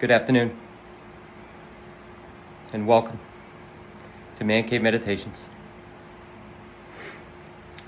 Good afternoon, and welcome to Man Cave Meditations.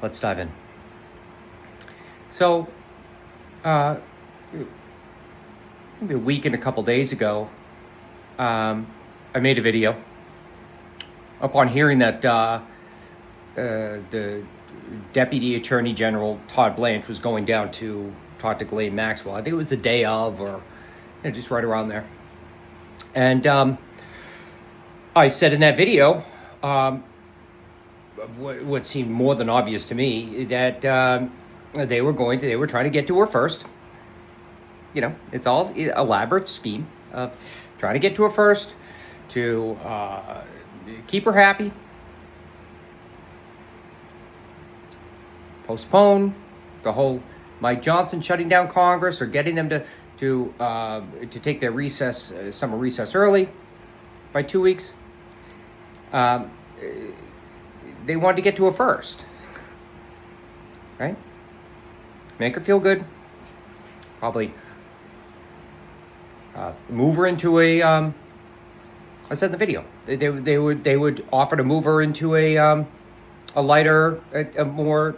Let's dive in. So, maybe a week and a couple days ago, I made a video upon hearing that the Deputy Attorney General Todd Blanche was going down to talk to Ghislaine Maxwell. I think it was the day of, or just right around there. And I said in that video, what seemed more than obvious to me, that they were trying to get to her first. You know, it's all elaborate scheme of trying to get to her first, to keep her happy, postpone the whole Mike Johnson shutting down Congress, or getting them to take their recess, summer recess early by 2 weeks. They wanted to get to her first, right? Make her feel good. Probably move her into a. I said in the video, they would offer to move her into a lighter, a more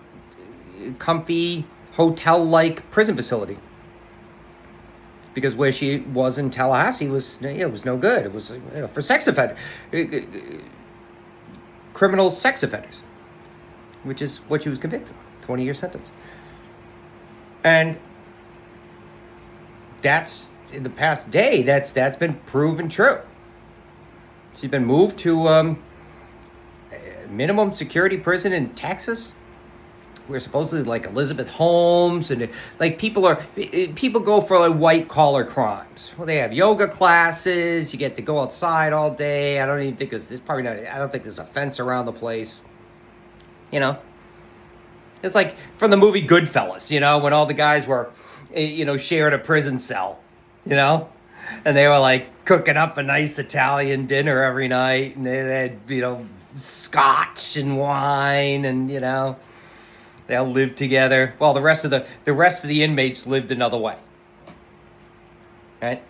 comfy hotel-like prison facility. Because where she was in Tallahassee was no good. It was for sex offenders, criminal sex offenders, which is what she was convicted of, 20-year sentence. And that's, in the past day, that's been proven true. She's been moved to minimum security prison in Texas. We're supposedly like Elizabeth Holmes, and like people go for like white collar crimes. Well, they have yoga classes. You get to go outside all day. I don't even think I don't think there's a fence around the place. You know, it's like from the movie Goodfellas. You know, when all the guys were, sharing a prison cell. You know, and they were like cooking up a nice Italian dinner every night, and they had scotch and wine, and they all lived together. Well, the rest of the inmates lived another way, right?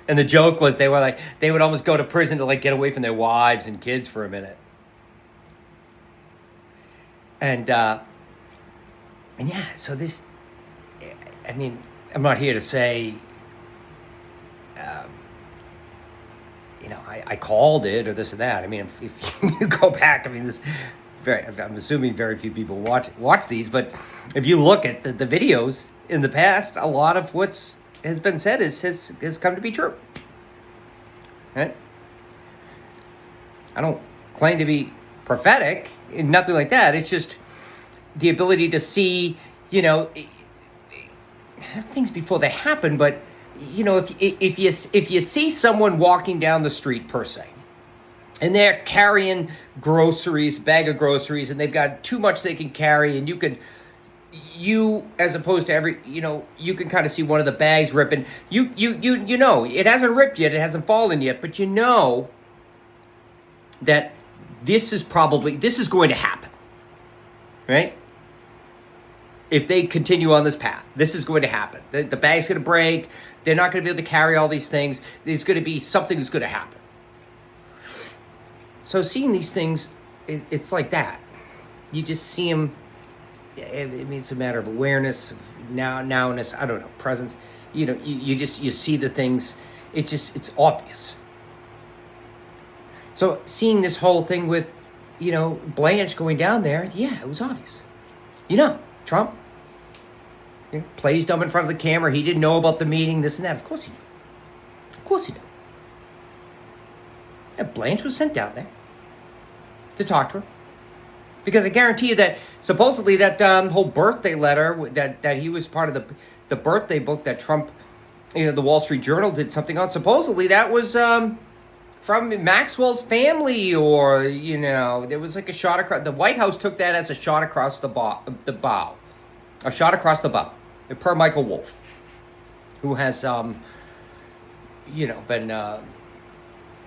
And the joke was they would almost go to prison to get away from their wives and kids for a minute. And yeah, so this, I mean, I'm not here to say, I called it or this or that. I mean, if you go back, I mean, I'm assuming very few people watch these, but if you look at the videos in the past, a lot of what's has been said has come to be true. Right? I don't claim to be prophetic, nothing like that. It's just the ability to see, things before they happen. But if you see someone walking down the street per se, and they're carrying bag of groceries, and they've got too much they can carry, and you as opposed to you can kind of see one of the bags ripping. It hasn't ripped yet, it hasn't fallen yet, but that this is going to happen, right? If they continue on this path, this is going to happen. The bag's going to break. They're not going to be able to carry all these things. There's going to be something that's going to happen. So seeing these things, it's like that. You just see them. It's a matter of awareness, of nowness. I don't know, presence. You see the things. It's obvious. So seeing this whole thing with, Blanche going down there, yeah, it was obvious. Trump plays dumb in front of the camera. He didn't know about the meeting, this and that. Of course he knew. Of course he knew. Yeah, Blanche was sent down there to talk to her. Because I guarantee you that supposedly that whole birthday letter that he was part of the birthday book that Trump, the Wall Street Journal did something on, supposedly that was from Maxwell's family, or, there was like a shot across. The White House took that as a shot across the bow. A shot across the bow. Per Michael Wolff, who has, been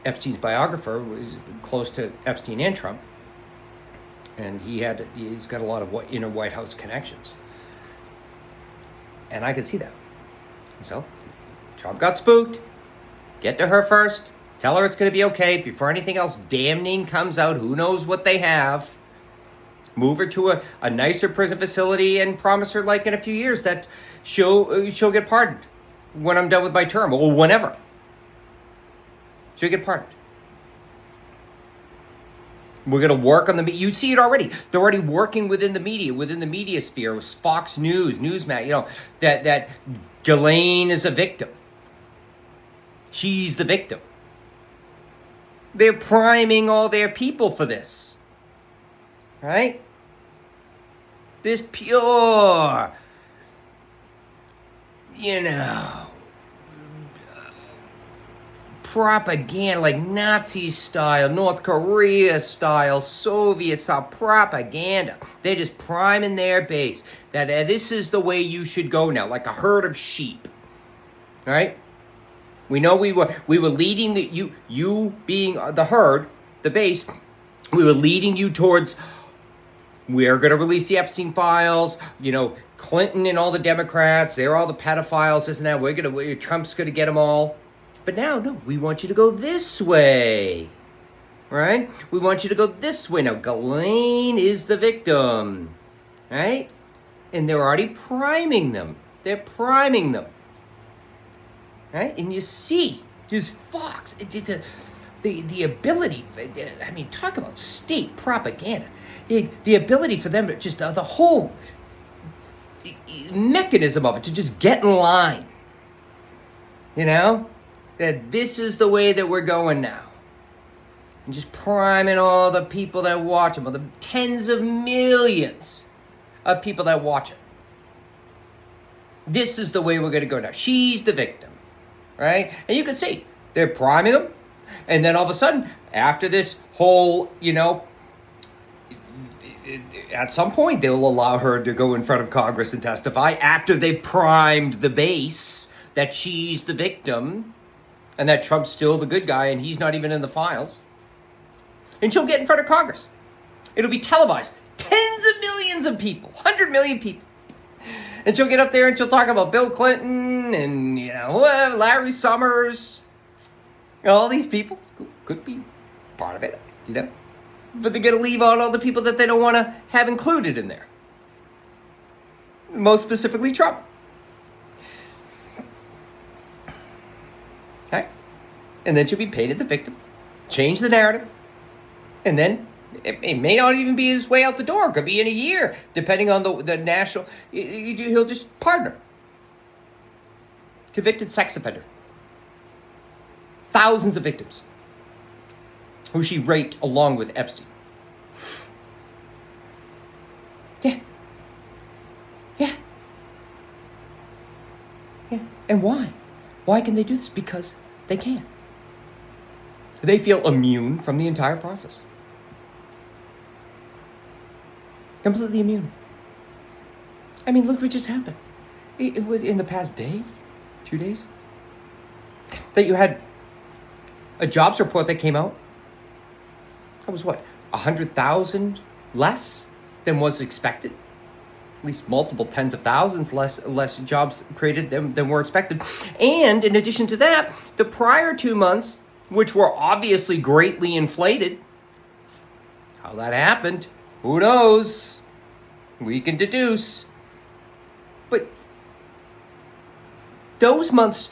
Epstein's biographer, was close to Epstein and Trump. And he's got a lot of inner White House connections. And I could see that. So Trump got spooked. Get to her first. Tell her it's going to be okay before anything else damning comes out. Who knows what they have. Move her to a nicer prison facility and promise her, like, in a few years that she'll get pardoned when I'm done with my term, or whenever. She'll get pardoned. We're going to work on the. You see it already. They're already working within the media sphere. Fox News, Newsmax. That Ghislaine is a victim. She's the victim. They're priming all their people for this, right? This pure, propaganda, like Nazi style, North Korea style, Soviet style propaganda. They're just priming their base that this is the way you should go now, like a herd of sheep, right? We know we were leading you being the herd, the base. We were leading you towards. We're going to release the Epstein files. Clinton and all the Democrats. They're all the pedophiles. This and that. Trump's going to get them all. But now, no, we want you to go this way, right? We want you to go this way. Now, Ghislaine is the victim, right? And they're already priming them. They're priming them, right? And you see, just Fox, the ability, I mean, talk about state propaganda. The ability for them to just, the whole mechanism of it to just get in line, that this is the way that we're going now. And just priming all the people that watch them, all the tens of millions of people that watch it. This is the way we're going to go now. She's the victim, right? And you can see, they're priming them. And then all of a sudden, after this whole, at some point they'll allow her to go in front of Congress and testify after they've primed the base that she's the victim and that Trump's still the good guy and he's not even in the files. And she'll get in front of Congress. It'll be televised. Tens of millions of people, 100 million people. And she'll get up there and she'll talk about Bill Clinton and, Larry Summers. All these people who could be part of it, But they're going to leave out all the people that they don't want to have included in there. Most specifically, Trump. Okay? And then she'll be painted the victim. Change the narrative. And then it may not even be his way out the door. It could be in a year, depending on the national. He'll just pardon her. Convicted sex offender. Thousands of victims who she raped along with Epstein. Yeah. And why? Why can they do this? Because they can. They feel immune from the entire process. Completely immune. I mean, look what just happened. In the past day, 2 days, that you had a jobs report that came out. That was 100,000 less than was expected. At least multiple tens of thousands less jobs created than were expected. And in addition to that, the prior 2 months, which were obviously greatly inflated, how that happened, who knows? We can deduce. But those months,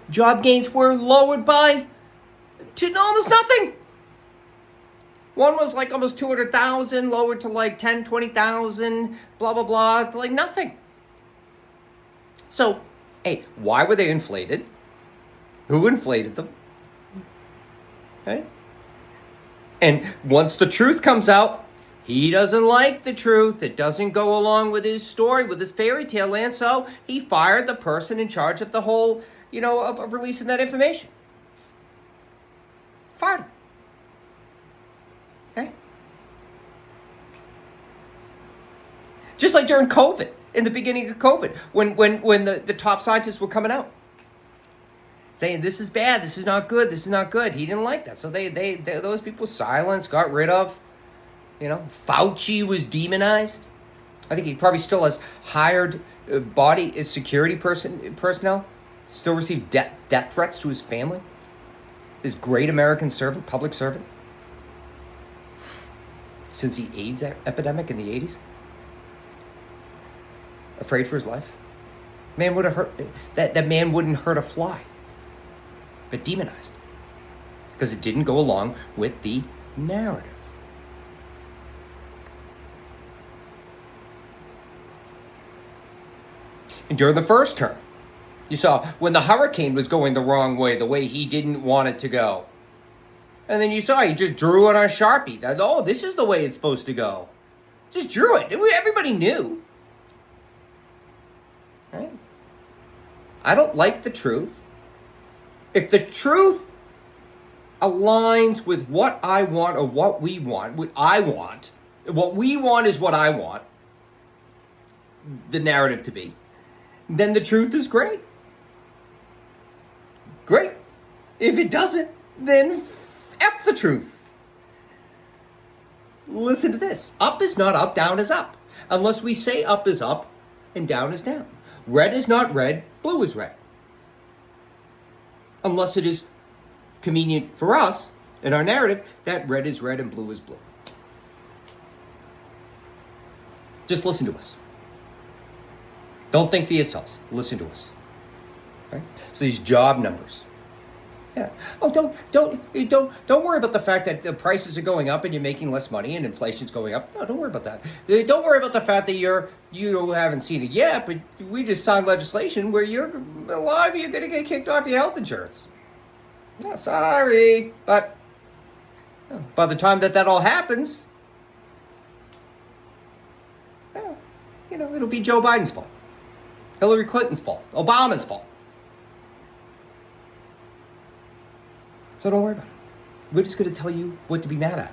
job gains were lowered to almost nothing. One was like almost 200,000, lowered to like 10, 20,000, blah, blah, blah, like nothing. So, hey, why were they inflated? Who inflated them? Okay. And once the truth comes out, he doesn't like the truth. It doesn't go along with his story, with his fairy tale land. So he fired the person in charge of the whole, of releasing that information. Fired him. Okay? Just like during COVID, in the beginning of COVID, when the top scientists were coming out, saying this is bad, this is not good, this is not good. He didn't like that, so they those people silenced, got rid of. Fauci was demonized. I think he probably still has hired body security personnel Still receive death threats to his family. This great American servant, public servant, since the AIDS epidemic in the 80s. Afraid for his life. Man would have hurt, that man wouldn't hurt a fly, but demonized because it didn't go along with the narrative. And during the first term, you saw when the hurricane was going the wrong way, the way he didn't want it to go. And then you saw he just drew it on a Sharpie. Oh, this is the way it's supposed to go. Just drew it. Everybody knew. Right? I don't like the truth. If the truth aligns with what I want or what we want, what I want, what we want is what I want the narrative to be, then the truth is great. Great. If it doesn't, then F the truth. Listen to this. Up is not up, down is up. Unless we say up is up and down is down. Red is not red, blue is red. Unless it is convenient for us in our narrative that red is red and blue is blue. Just listen to us. Don't think for yourselves. Listen to us. Right? So these job numbers. Yeah. Oh, don't worry about the fact that the prices are going up and you're making less money and inflation's going up. No, don't worry about that. Don't worry about the fact that you haven't seen it yet, but we just signed legislation where a lot of you are going to get kicked off your health insurance. Oh, sorry, but by the time that all happens, it'll be Joe Biden's fault, Hillary Clinton's fault, Obama's fault. So don't worry about it. We're just going to tell you what to be mad at.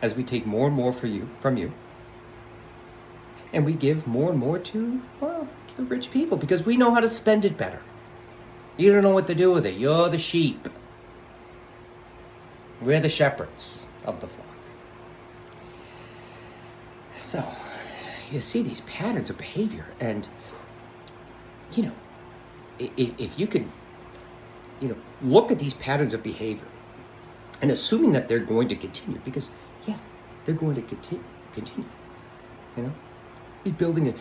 As we take more and more from you. And we give more and more to, the rich people. Because we know how to spend it better. You don't know what to do with it. You're the sheep. We're the shepherds of the flock. So, you see these patterns of behavior. And, if you can... look at these patterns of behavior and assuming that they're going to continue, because they're going to continue. He's building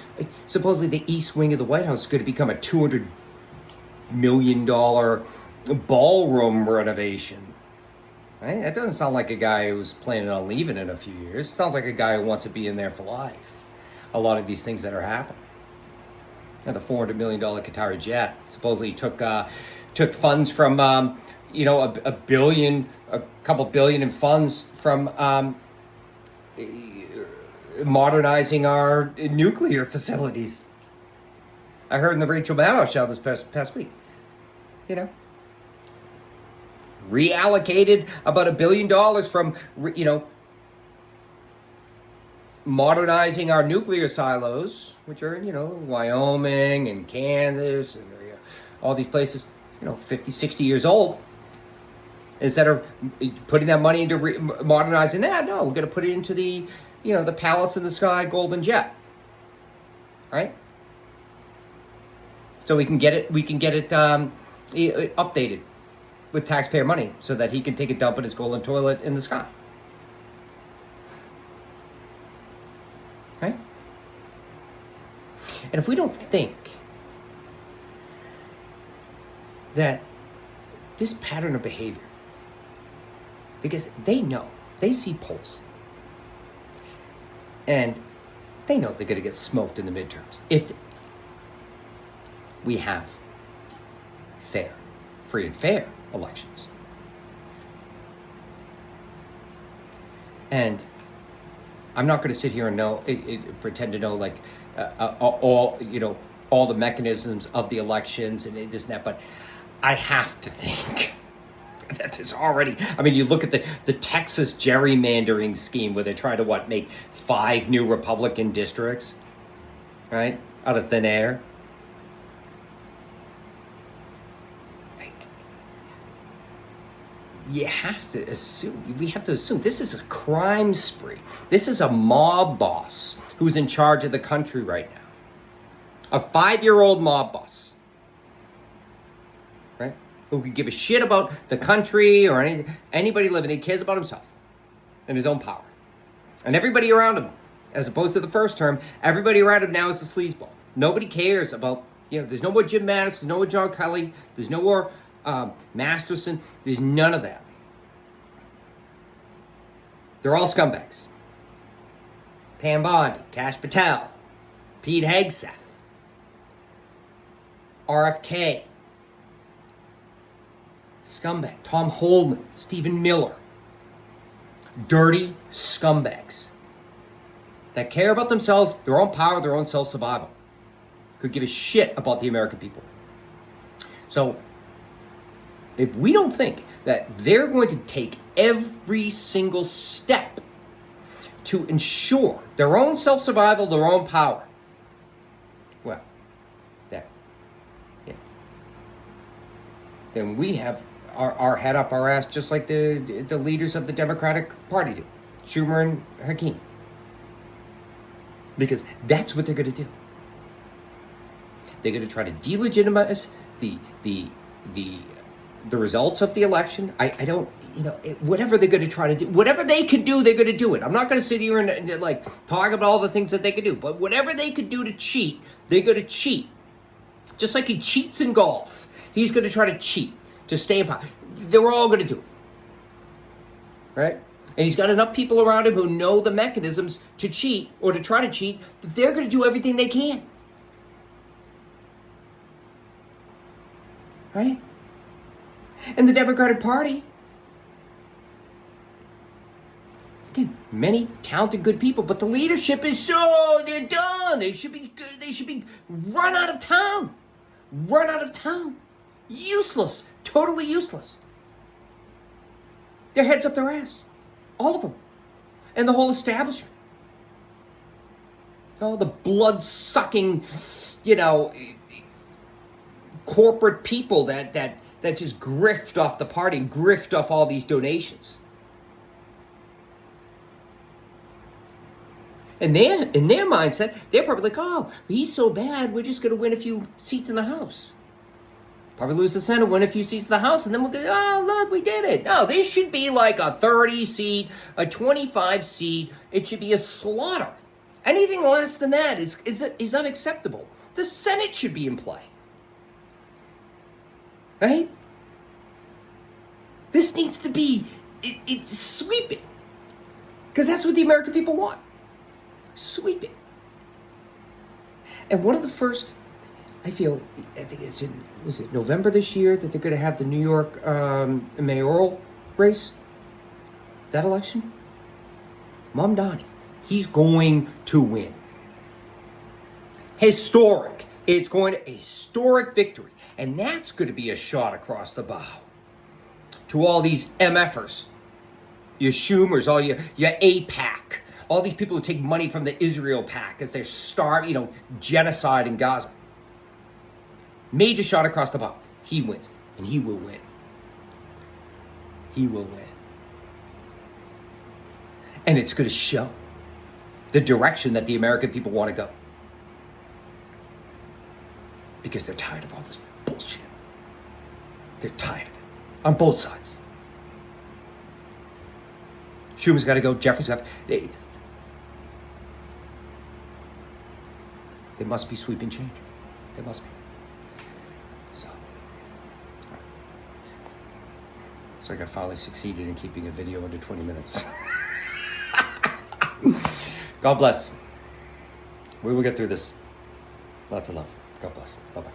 supposedly the east wing of the White House is going to become a $200 million ballroom renovation. Right? That doesn't sound like a guy who's planning on leaving in a few years. It sounds like a guy who wants to be in there for life. A lot of these things that are happening. The $400 million Qatari jet supposedly took funds from a couple billion in funds from modernizing our nuclear facilities. I heard in the Rachel Maddow show this past week. Reallocated about $1 billion from modernizing our nuclear silos, which are in, Wyoming and Kansas and all these places, 50, 60 years old. Instead of putting that money into modernizing that, no, we're going to put it into the, the Palace in the Sky Golden Jet. Right? So we can get it updated with taxpayer money so that he can take a dump in his golden toilet in the sky. Right? And if we don't think that this pattern of behavior, because they see polls, and they know they're going to get smoked in the midterms if we have free and fair elections. And I'm not going to sit here and pretend to know all the mechanisms of the elections and this and that, but I have to think that there's already, you look at the Texas gerrymandering scheme where they're trying to make 5 new Republican districts, right, out of thin air. We have to assume this is a crime spree. This is a mob boss who's in charge of the country right now. A 5-year-old mob boss, right? Who could give a shit about the country or anybody living. He cares about himself and his own power. And everybody around him, as opposed to the first term, everybody around him now is a sleazeball. Nobody cares about, there's no more Jim Mattis, there's no more John Kelly, there's no more Masterson, there's none of that. They're all scumbags. Pam Bondi, Kash Patel, Pete Hegseth, RFK, scumbag, Tom Holdman, Stephen Miller. Dirty scumbags that care about themselves, their own power, their own self-survival. Could give a shit about the American people. So, if we don't think that they're going to take every single step to ensure their own self-survival, their own power, well, then we have our head up our ass just like the leaders of the Democratic Party do, Schumer and Hakeem. Because that's what they're going to do. They're going to try to delegitimize the results of the election. I don't, whatever they're going to try to do, whatever they could do, they're going to do it. I'm not going to sit here and like talk about all the things that they could do, but whatever they could do to cheat, they're going to cheat. Just like he cheats in golf, he's going to try to cheat to stay in power. They're all going to do it. Right? And he's got enough people around him who know the mechanisms to cheat or to try to cheat that they're going to do everything they can. Right? And the Democratic Party, again, many talented, good people, but the leadership is they're done. They should be run out of town. Run out of town. Useless. Totally useless. Their heads up their ass. All of them. And the whole establishment. All the blood-sucking, corporate people that just grift off the party, grift off all these donations. And in their mindset, they're probably like, oh, he's so bad, we're just going to win a few seats in the House. Probably lose the Senate, win a few seats in the House, and then we're going to, oh, look, we did it. No, this should be like a 30-seat, a 25-seat. It should be a slaughter. Anything less than that is unacceptable. The Senate should be in play. Right? This needs to be, it's sweeping. Because that's what the American people want. Sweeping. And one of the first, I think it's was it November this year that they're going to have the New York mayoral race? That election? Mamdani. He's going to win. Historic. It's going to a historic victory. And that's going to be a shot across the bow to all these MFers, your Schumers, all your AIPAC, all these people who take money from the Israel PAC as they're starving, genocide in Gaza. Major shot across the bow. He wins. And he will win. He will win. And it's going to show the direction that the American people want to go. Because they're tired of all this bullshit. They're tired of it. On both sides. Schumer's got to go. Jeffries got to... There must be sweeping change. There must be. So I finally succeeded in keeping a video under 20 minutes. God bless. We will get through this. Lots of love. God bless. Bye-bye.